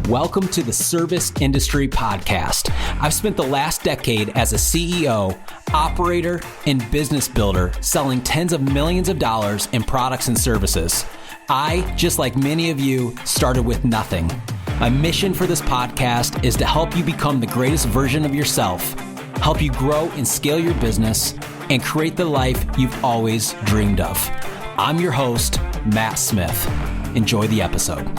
Welcome to the Service Industry Podcast. I've spent the last decade as a CEO, operator, and business builder selling tens of millions of dollars in products and services. I, just like many of you, started with nothing. My mission for this podcast is to help you become the greatest version of yourself, help you grow and scale your business, and create the life you've always dreamed of. I'm your host, Matt Smith. Enjoy the episode.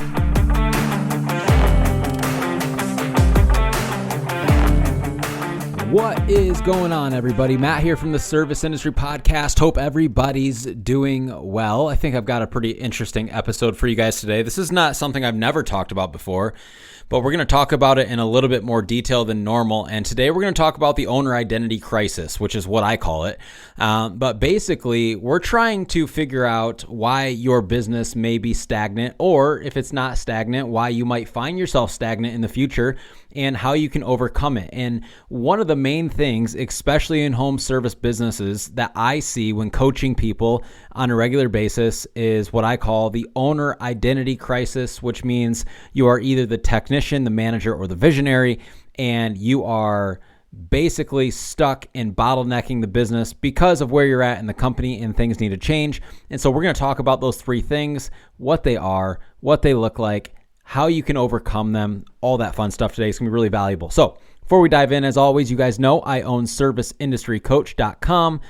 What is going on, everybody? Matt here from the Service Industry Podcast. Hope everybody's doing well. I think I've got a pretty interesting episode for you guys today. This is not something I've never talked about before, but we're going to talk about it in a little bit more detail than normal. And today we're going to talk about the owner identity crisis, which is what I call it. But basically, we're trying to figure out why your business may be stagnant, or if it's not stagnant, why you might find yourself stagnant in the future and how you can overcome it. And one of the main things, especially in home service businesses, that I see when coaching people on a regular basis is what I call the owner identity crisis, which means you are either the technician, the manager, or the visionary, and you are basically stuck in bottlenecking the business because of where you're at in the company and things need to change. And so we're going to talk about those three things, what they are, what they look like, how you can overcome them, all that fun stuff today. It's going to be really valuable. So before we dive in, as always, you guys know I own ServiceIndustryCoach.com.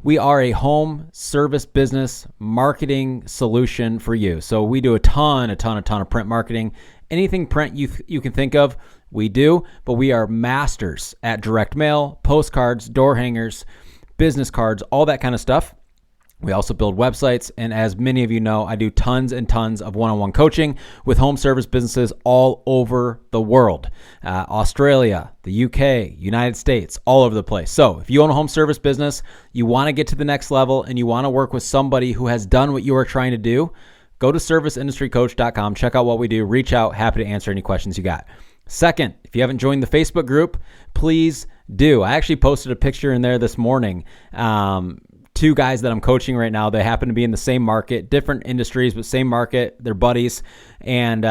We are a home service business marketing solution for you. So we do a ton of print marketing. Anything print you can think of, we do, but we are masters at direct mail, postcards, door hangers, business cards, all that kind of stuff. We also build websites, and as many of you know, I do tons and tons of one-on-one coaching with home service businesses all over the world. Australia, the UK, United States, all over the place. So if you own a home service business, you want to get to the next level, and you want to work with somebody who has done what you are trying to do, go to ServiceIndustryCoach.com, check out what we do, reach out, happy to answer any questions you got. Second, if you haven't joined the Facebook group, please do. I actually posted a picture in there this morning. Two guys that I'm coaching right now, they happen to be in the same market, different industries, but same market. They're buddies, and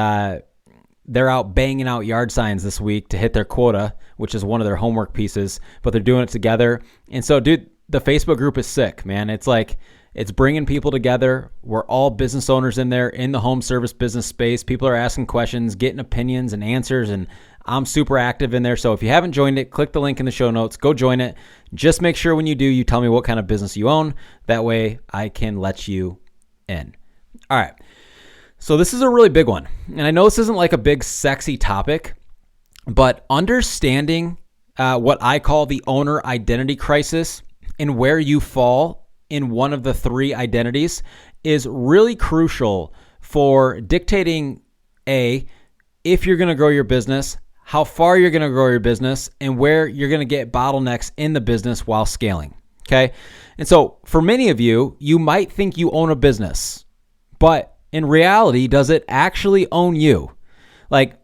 they're out banging out yard signs this week to hit their quota, which is one of their homework pieces, but they're doing it together. And so, dude, the Facebook group is sick, man. It's like, it's bringing people together. We're all business owners in there in the home service business space. People are asking questions, getting opinions and answers, and I'm super active in there. So if you haven't joined it, click the link in the show notes, go join it. Just make sure when you do, you tell me what kind of business you own. That way I can let you in. All right. So this is a really big one. And I know this isn't like a big sexy topic, but understanding what I call the owner identity crisis and where you fall in one of the three identities is really crucial for dictating if you're going to grow your business, how far you're going to grow your business, and where you're going to get bottlenecks in the business while scaling. Okay. And so for many of you, you might think you own a business, but in reality, does it actually own you? Like,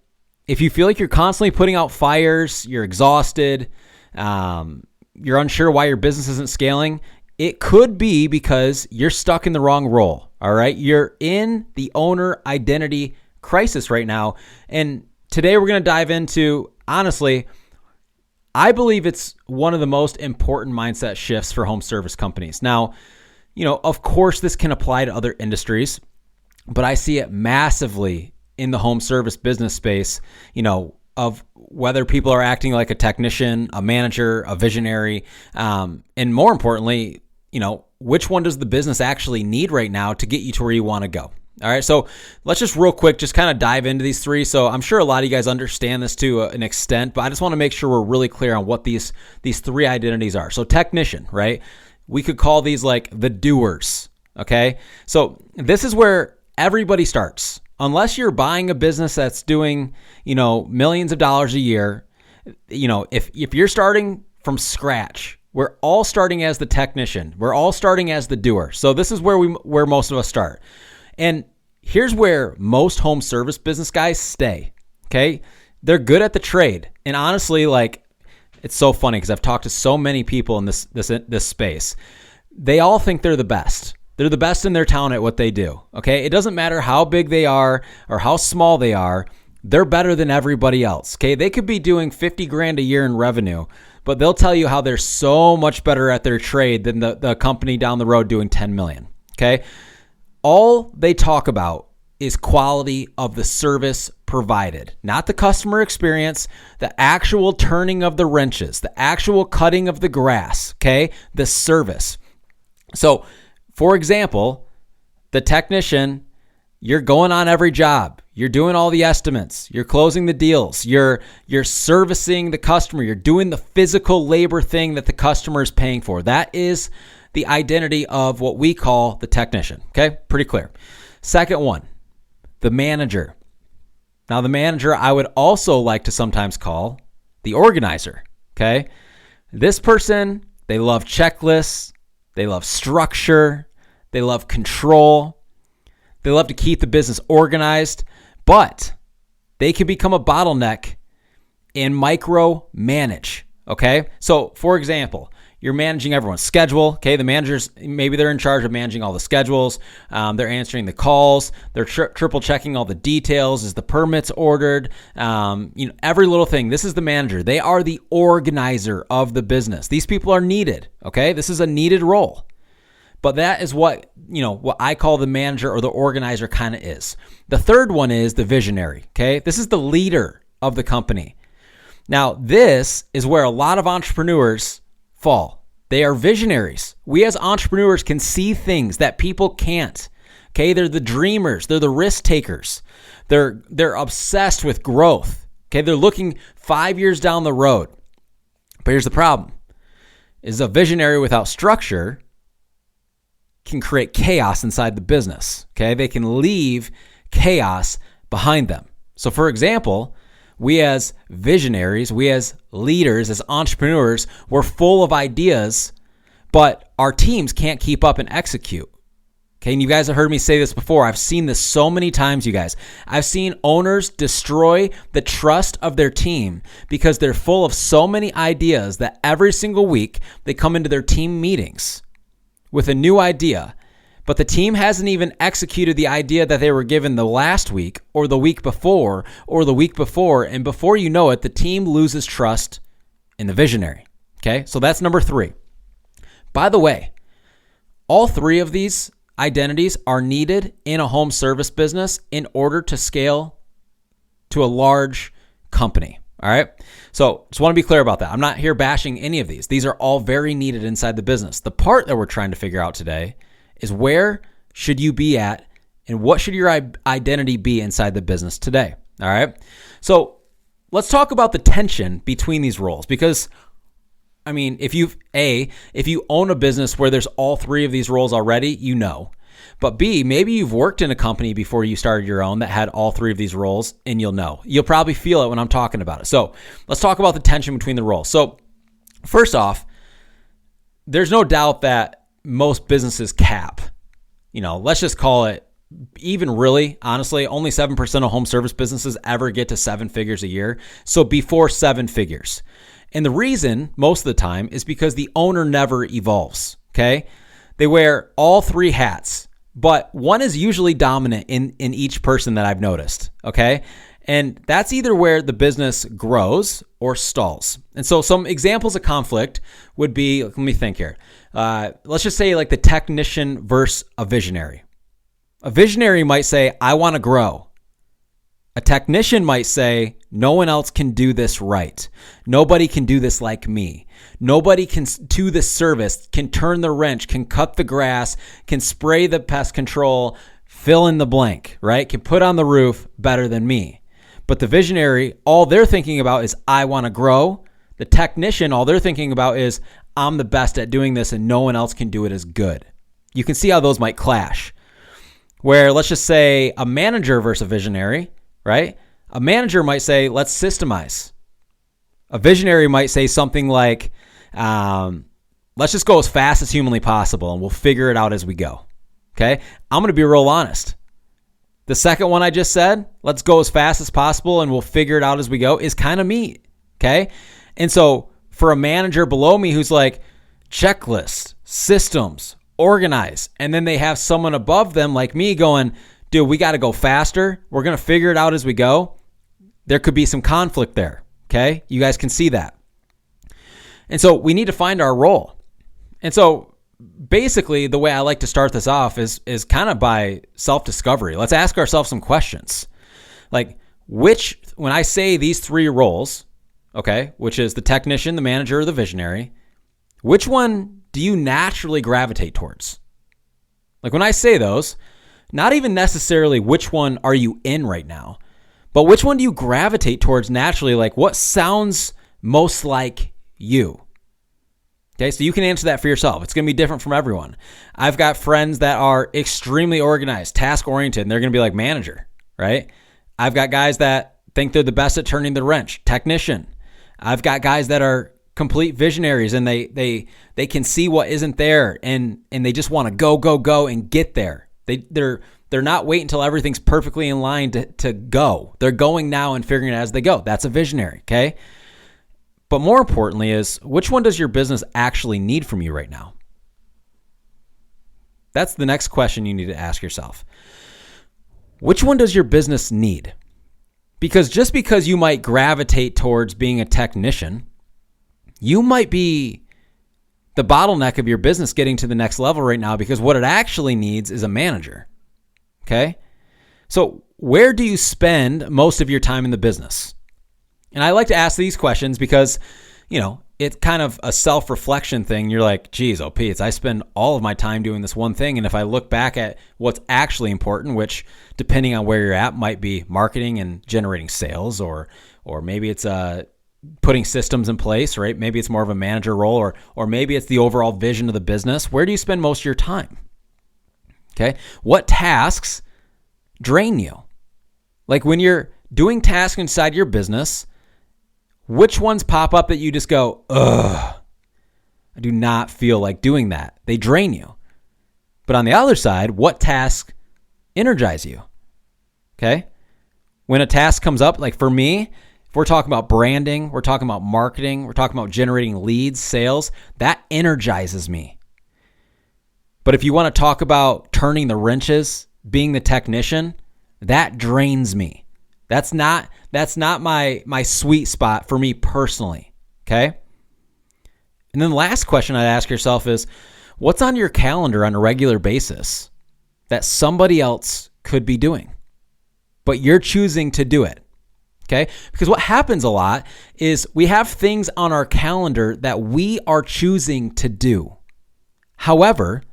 if you feel like you're constantly putting out fires, you're exhausted, you're unsure why your business isn't scaling, it could be because you're stuck in the wrong role. All right. You're in the owner identity crisis right now. And today we're going to dive into, honestly, I believe it's one of the most important mindset shifts for home service companies. Now, of course this can apply to other industries, but I see it massively in the home service business space, of whether people are acting like a technician, a manager, a visionary, and more importantly, which one does the business actually need right now to get you to where you want to go? All right, so let's just real quick just kind of dive into these three. So I'm sure a lot of you guys understand this to an extent, but I just want to make sure we're really clear on what these three identities are. So technician, right? We could call these like the doers, okay? So this is where everybody starts. Unless you're buying a business that's doing, millions of dollars a year, if you're starting from scratch, we're all starting as the technician. We're all starting as the doer. So this is where most of us start. And here's where most home service business guys stay, okay? They're good at the trade. And honestly, like, it's so funny because I've talked to so many people in this space. They all think they're the best. They're the best in their town at what they do, okay? It doesn't matter how big they are or how small they are. they're better than everybody else. Okay. They could be doing 50 grand a year in revenue, but they'll tell you how they're so much better at their trade than the company down the road doing 10 million. Okay. All they talk about is quality of the service provided, not the customer experience, the actual turning of the wrenches, the actual cutting of the grass. Okay. The service. So for example, the technician, you're going on every job. You're doing all the estimates. You're closing the deals. You're servicing the customer. You're doing the physical labor thing that the customer is paying for. That is the identity of what we call the technician. Okay, pretty clear. Second one, the manager. Now, the manager I would also like to sometimes call the organizer. Okay, this person, they love checklists. They love structure. They love control. They love to keep the business organized, but they can become a bottleneck and micromanage, okay? So, for example, you're managing everyone's schedule, okay? The managers, maybe they're in charge of managing all the schedules. They're answering the calls. They're triple checking all the details. Is the permits ordered? Every little thing. This is the manager. They are the organizer of the business. These people are needed, okay? This is a needed role. But that is what I call the manager or the organizer kind of is. The third one is the visionary, okay? This is the leader of the company. Now, this is where a lot of entrepreneurs fall. They are visionaries. We as entrepreneurs can see things that people can't, okay? They're the dreamers. They're the risk takers. They're obsessed with growth, okay? They're looking 5 years down the road. But here's the problem, is a visionary without structure can create chaos inside the business, okay? They can leave chaos behind them. So for example, we as visionaries, we as leaders, as entrepreneurs, we're full of ideas, but our teams can't keep up and execute. Okay, and you guys have heard me say this before. I've seen this so many times, you guys. I've seen owners destroy the trust of their team because they're full of so many ideas that every single week they come into their team meetings with a new idea, but the team hasn't even executed the idea that they were given the last week or the week before or the week before, and before you know it, the team loses trust in the visionary. Okay, so that's number 3. By the way, all 3 of these identities are needed in a home service business in order to scale to a large company. All right. So just want to be clear about that. I'm not here bashing any of these. These are all very needed inside the business. The part that we're trying to figure out today is where should you be at and what should your identity be inside the business today? All right. So let's talk about the tension between these roles, because I mean, if you own a business where there's all 3 of these roles already, you know. But B, maybe you've worked in a company before you started your own that had all 3 of these roles, and you'll know. You'll probably feel it when I'm talking about it. So let's talk about the tension between the roles. So first off, there's no doubt that most businesses cap. Let's just call it, even really, honestly, only 7% of home service businesses ever get to 7 figures a year. So before 7 figures. And the reason, most of the time, is because the owner never evolves, okay? They wear all 3 hats, but one is usually dominant in each person that I've noticed, okay? And that's either where the business grows or stalls. And so some examples of conflict would be, let me think here. Let's just say like the technician versus a visionary. A visionary might say, I want to grow. A technician might say, no one else can do this right. Nobody can do this like me. Nobody can do this service, can turn the wrench, can cut the grass, can spray the pest control, fill in the blank, right? Can put on the roof better than me. But the visionary, all they're thinking about is, I want to grow. The technician, all they're thinking about is, I'm the best at doing this and no one else can do it as good. You can see how those might clash. Where let's just say a manager versus a visionary, right? A manager might say, let's systemize. A visionary might say something like, let's just go as fast as humanly possible and we'll figure it out as we go. Okay? I'm going to be real honest. The second one I just said, let's go as fast as possible and we'll figure it out as we go, is kind of me. Okay? And so for a manager below me who's like, checklist, systems, organize, and then they have someone above them like me going, dude, we got to go faster. We're going to figure it out as we go. there could be some conflict there. Okay. You guys can see that. And so we need to find our role. And so basically the way I like to start this off is kind of by self-discovery. Let's ask ourselves some questions. Like when I say these three roles, okay, which is the technician, the manager, or the visionary, which one do you naturally gravitate towards? Like when I say those, not even necessarily which one are you in right now, but which one do you gravitate towards naturally? Like what sounds most like you? Okay, so you can answer that for yourself. It's going to be different from everyone. I've got friends that are extremely organized, task-oriented, and they're going to be like manager, right? I've got guys that think they're the best at turning the wrench, technician. I've got guys that are complete visionaries, and they can see what isn't there, and they just want to go and get there. They're not waiting until everything's perfectly in line to go. They're going now and figuring it out as they go. That's a visionary, okay? But more importantly is, which one does your business actually need from you right now? That's the next question you need to ask yourself. Which one does your business need? Because just because you might gravitate towards being a technician, you might be the bottleneck of your business getting to the next level right now, because what it actually needs is a manager. Okay? So where do you spend most of your time in the business? And I like to ask these questions because, it's kind of a self-reflection thing. You're like, geez, I spend all of my time doing this one thing. And if I look back at what's actually important, which depending on where you're at might be marketing and generating sales, or maybe it's putting systems in place, right? Maybe it's more of a manager role, or maybe it's the overall vision of the business. Where do you spend most of your time? Okay. What tasks drain you? Like when you're doing tasks inside your business, which ones pop up that you just go, ugh, I do not feel like doing that. They drain you. But on the other side, what tasks energize you? Okay. When a task comes up, like for me, if we're talking about branding, we're talking about marketing, we're talking about generating leads, sales, that energizes me. But if you want to talk about turning the wrenches, being the technician, that drains me. That's not my sweet spot for me personally, okay? And then the last question I'd ask yourself is, what's on your calendar on a regular basis that somebody else could be doing, but you're choosing to do it, okay? Because what happens a lot is we have things on our calendar that we are choosing to do. However,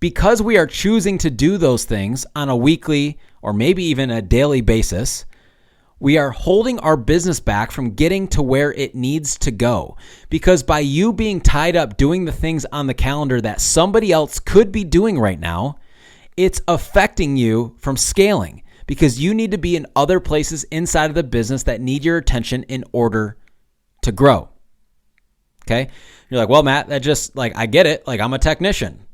because we are choosing to do those things on a weekly or maybe even a daily basis, we are holding our business back from getting to where it needs to go. Because by you being tied up doing the things on the calendar that somebody else could be doing right now, it's affecting you from scaling, because you need to be in other places inside of the business that need your attention in order to grow. Okay? You're like, well, Matt, that just I get it. I'm a technician.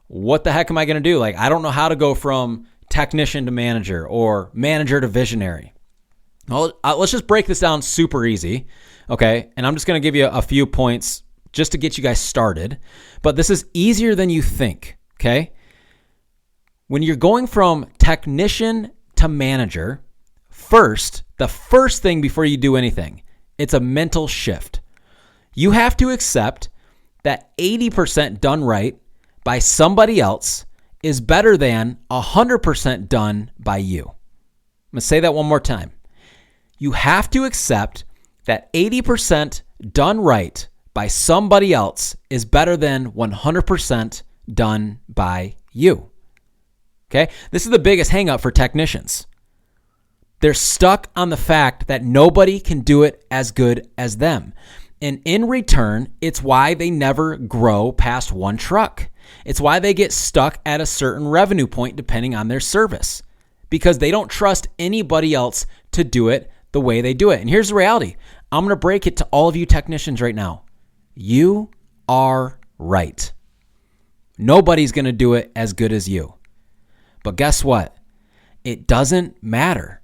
What the heck am I going to do? I don't know how to go from technician to manager or manager to visionary. Well, let's just break this down super easy, okay? And I'm just going to give you a few points just to get you guys started. But this is easier than you think, okay? When you're going from technician to manager, the first thing before you do anything, it's a mental shift. You have to accept that 80% done right by somebody else is better than 100% done by you. I'm going to say that one more time. You have to accept that 80% done right by somebody else is better than 100% done by you. Okay? This is the biggest hang up for technicians. They're stuck on the fact that nobody can do it as good as them. And in return, it's why they never grow past one truck. It's why they get stuck at a certain revenue point depending on their service, because they don't trust anybody else to do it the way they do it. And here's the reality. I'm going to break it to all of you technicians right now. You are right. Nobody's going to do it as good as you. But guess what? It doesn't matter,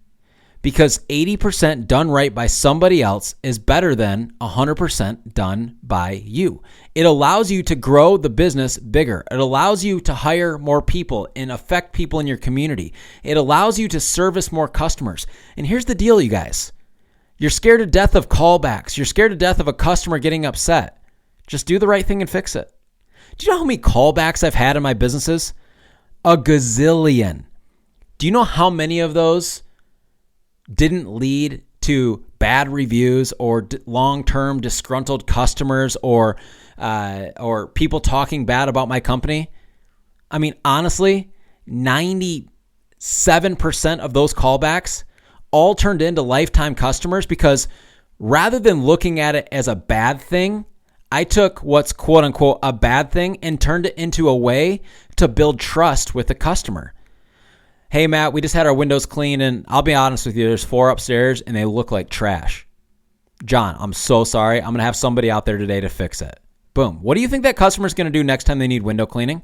because 80% done right by somebody else is better than 100% done by you. It allows you to grow the business bigger. It allows you to hire more people and affect people in your community. It allows you to service more customers. And here's the deal, you guys. You're scared to death of callbacks. You're scared to death of a customer getting upset. Just do the right thing and fix it. Do you know how many callbacks I've had in my businesses? A gazillion. Do you know how many of those didn't lead to bad reviews or long-term disgruntled customers or people talking bad about my company? I mean, honestly, 97% of those callbacks all turned into lifetime customers because rather than looking at it as a bad thing, I took what's quote unquote a bad thing and turned it into a way to build trust with the customer. Hey, Matt, we just had our windows cleaned, and I'll be honest with you, there's 4 upstairs, and they look like trash. John, I'm so sorry. I'm going to have somebody out there today to fix it. Boom. What do you think that customer's going to do next time they need window cleaning?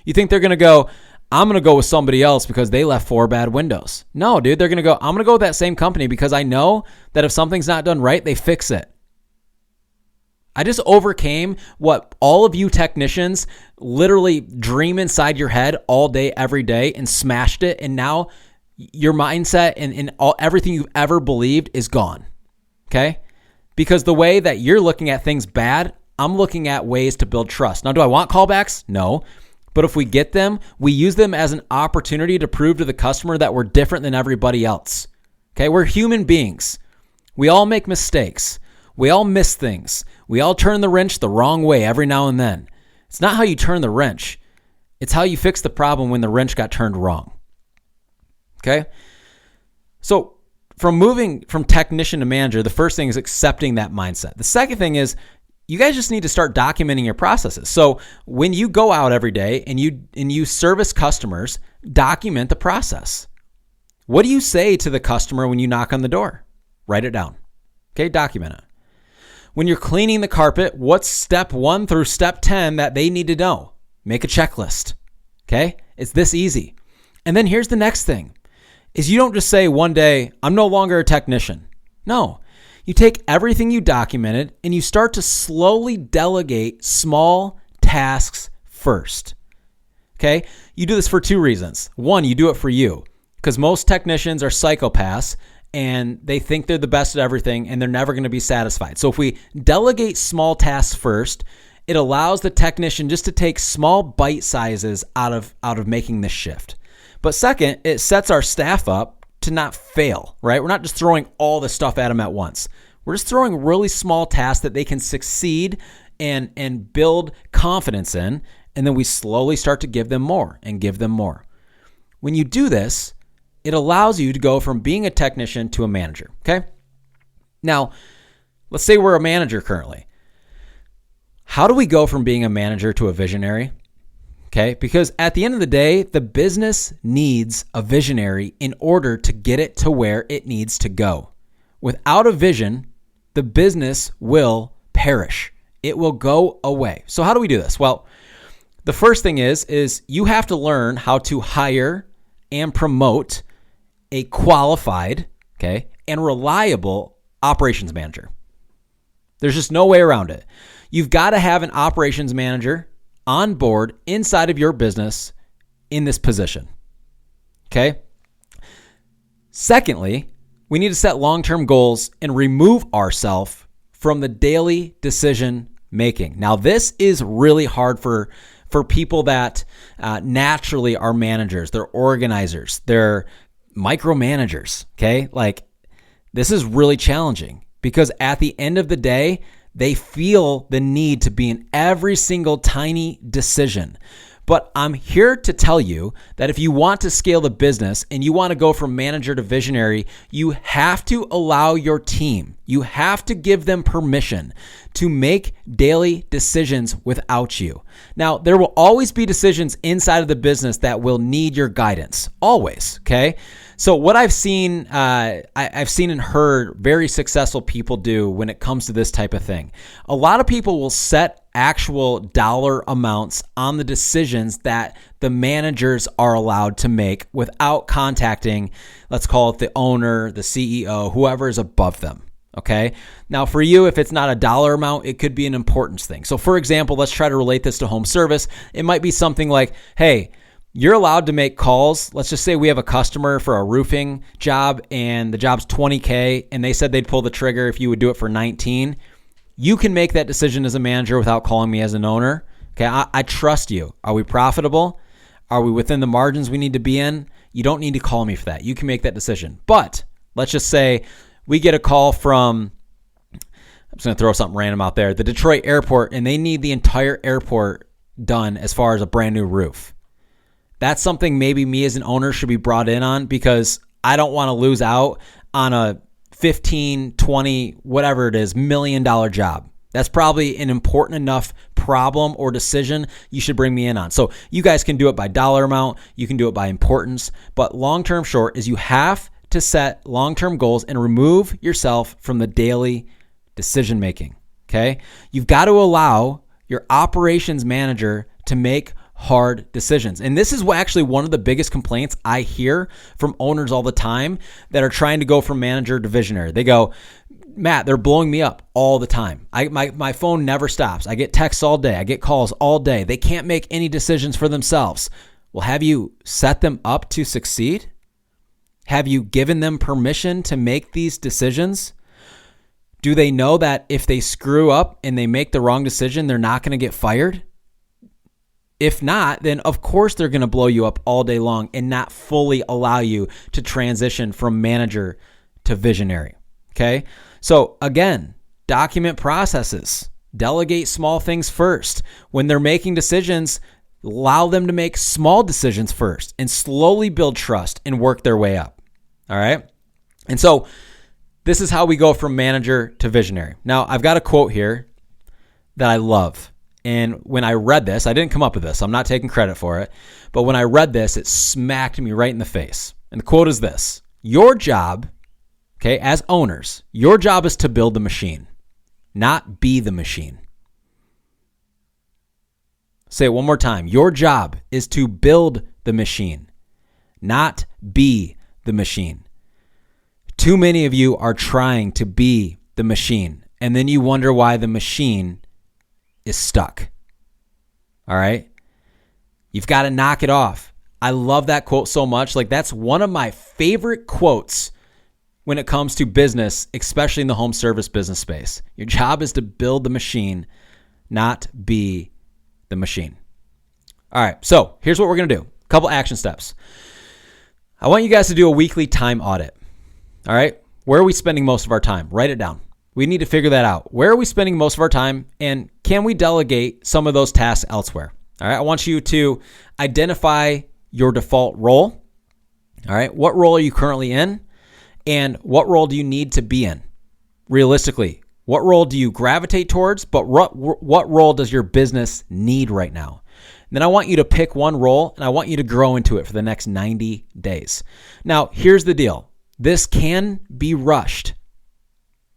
You think they're going to go, I'm going to go with somebody else because they left 4 bad windows? No, dude, they're going to go, I'm going to go with that same company because I know that if something's not done right, they fix it. I just overcame what all of you technicians literally dream inside your head all day, every day, and smashed it. And now your mindset and everything you've ever believed is gone. Okay? Because the way that you're looking at things bad, I'm looking at ways to build trust. Now, do I want callbacks? No. But if we get them, we use them as an opportunity to prove to the customer that we're different than everybody else. Okay? We're human beings. We all make mistakes. We all miss things. We all turn the wrench the wrong way every now and then. It's not how you turn the wrench. It's how you fix the problem when the wrench got turned wrong. Okay? So from moving from technician to manager, the first thing is accepting that mindset. The second thing is you guys just need to start documenting your processes. So when you go out every day and you service customers, document the process. What do you say to the customer when you knock on the door? Write it down. Okay? Document it. When you're cleaning the carpet, what's step 1 through step 10 that they need to know? Make a checklist. Okay? It's this easy. And then here's the next thing is you don't just say one day, I'm no longer a technician. No. You take everything you documented and you start to slowly delegate small tasks first. Okay? You do this for 2 reasons. 1, you do it for you because most technicians are psychopaths and they think they're the best at everything and they're never going to be satisfied. So if we delegate small tasks first, it allows the technician just to take small bite sizes out of making this shift. But second, it sets our staff up to not fail, right? We're not just throwing all the stuff at them at once. We're just throwing really small tasks that they can succeed and build confidence in, and then we slowly start to give them more and give them more. When you do this, it allows you to go from being a technician to a manager, okay? Now, let's say we're a manager currently. How do we go from being a manager to a visionary? Okay, because at the end of the day, the business needs a visionary in order to get it to where it needs to go. Without a vision, the business will perish. It will go away. So how do we do this? Well, the first thing is you have to learn how to hire and promote a qualified, okay, and reliable operations manager. There's just no way around it. You've got to have an operations manager on board inside of your business in this position. Okay? Secondly, we need to set long-term goals and remove ourselves from the daily decision making. Now, this is really hard for people that naturally are managers. They're organizers. They're micromanagers. Okay? Like, this is really challenging because at the end of the day, they feel the need to be in every single tiny decision. But I'm here to tell you that if you want to scale the business and you want to go from manager to visionary, you have to allow your team, you have to give them permission to make daily decisions without you. Now, there will always be decisions inside of the business that will need your guidance, always, okay? So what I've seen, I've seen and heard very successful people do when it comes to this type of thing. A lot of people will set actual dollar amounts on the decisions that the managers are allowed to make without contacting, let's call it the owner, the CEO, whoever is above them. Okay. Now for you, if it's not a dollar amount, it could be an importance thing. So for example, let's try to relate this to home service. It might be something like, hey, you're allowed to make calls. Let's just say we have a customer for a roofing job and the job's $20K and they said they'd pull the trigger if you would do it for 19. You can make that decision as a manager without calling me as an owner. Okay. I trust you. Are we profitable? Are we within the margins we need to be in? You don't need to call me for that. You can make that decision. But let's just say we get a call from, I'm just going to throw something random out there, the Detroit airport, and they need the entire airport done as far as a brand new roof. That's something maybe me as an owner should be brought in on because I don't want to lose out on a 15, 20, whatever it is, $1 million job. That's probably an important enough problem or decision you should bring me in on. So you guys can do it by dollar amount. You can do it by importance. But long-term short is you have to set long-term goals and remove yourself from the daily decision making. Okay. You've got to allow your operations manager to make hard decisions. And this is actually one of the biggest complaints I hear from owners all the time that are trying to go from manager to visionary. They go, Matt, they're blowing me up all the time. My phone never stops. I get texts all day. I get calls all day. They can't make any decisions for themselves. Well, have you set them up to succeed? Have you given them permission to make these decisions? Do they know that if they screw up and they make the wrong decision, they're not going to get fired? If not, then of course they're going to blow you up all day long and not fully allow you to transition from manager to visionary. Okay? So again, document processes. Delegate small things first. When they're making decisions, allow them to make small decisions first and slowly build trust and work their way up. All right. And so this is how we go from manager to visionary. Now, I've got a quote here that I love. And when I read this, I didn't come up with this. I'm not taking credit for it. But when I read this, it smacked me right in the face. And the quote is this: your job, okay, as owners, your job is to build the machine, not be the machine. Say it one more time. Your job is to build the machine, not be the machine. Too many of you are trying to be the machine, and then you wonder why the machine is stuck. All right? You've got to knock it off. I love that quote so much. Like, that's one of my favorite quotes when it comes to business, especially in the home service business space. Your job is to build the machine, not be the machine. All right, so here's what we're going to do. A couple action steps. I want you guys to do a weekly time audit. All right, where are we spending most of our time? Write it down. We need to figure that out. Where are we spending most of our time, and can we delegate some of those tasks elsewhere? All right, I want you to identify your default role. All right, what role are you currently in, and what role do you need to be in? Realistically, what role do you gravitate towards, but what role does your business need right now? And then I want you to pick one role, and I want you to grow into it for the next 90 days. Now, here's the deal. This can be rushed.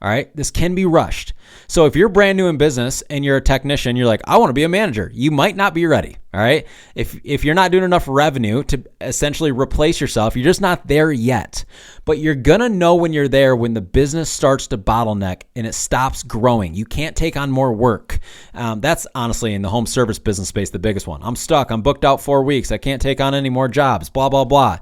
All right, this can be rushed. So if you're brand new in business and you're a technician, you're like, I want to be a manager. You might not be ready. All right. If you're not doing enough revenue to essentially replace yourself, you're just not there yet. But you're going to know when you're there when the business starts to bottleneck and it stops growing. You can't take on more work. That's honestly in the home service business space, the biggest one. I'm stuck. I'm booked out 4 weeks. I can't take on any more jobs, blah, blah, blah.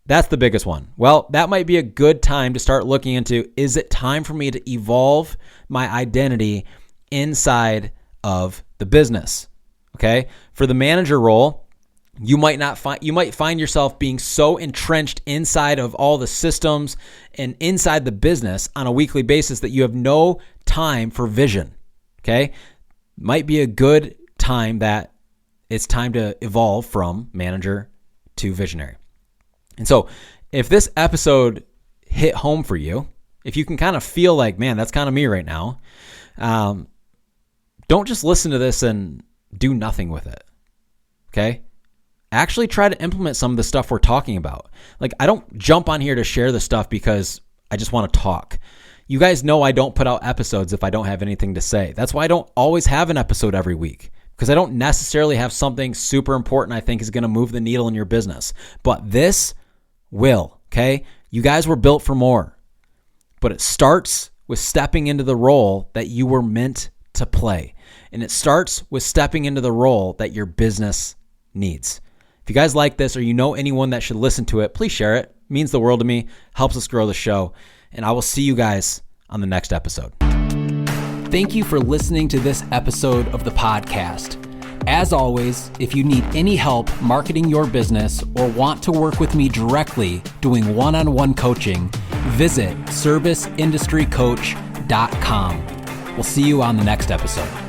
That's the biggest one. Well, that might be a good time to start looking into, is it time for me to evolve my identity inside of the business? Okay. For the manager role, you might find yourself being so entrenched inside of all the systems and inside the business on a weekly basis that you have no time for vision. Okay. Might be a good time that it's time to evolve from manager to visionary. And so if this episode hit home for you, if you can kind of feel like, man, that's kind of me right now, don't just listen to this and do nothing with it. Okay? Actually try to implement some of the stuff we're talking about. Like, I don't jump on here to share the stuff because I just want to talk. You guys know I don't put out episodes if I don't have anything to say. That's why I don't always have an episode every week, because I don't necessarily have something super important I think is going to move the needle in your business. But this will, okay? You guys were built for more, but it starts with stepping into the role that you were meant to play. And it starts with stepping into the role that your business needs. If you guys like this or you know anyone that should listen to it, please share it. It means the world to me, helps us grow the show. And I will see you guys on the next episode. Thank you for listening to this episode of the podcast. As always, if you need any help marketing your business or want to work with me directly doing one-on-one coaching, visit serviceindustrycoach.com. We'll see you on the next episode.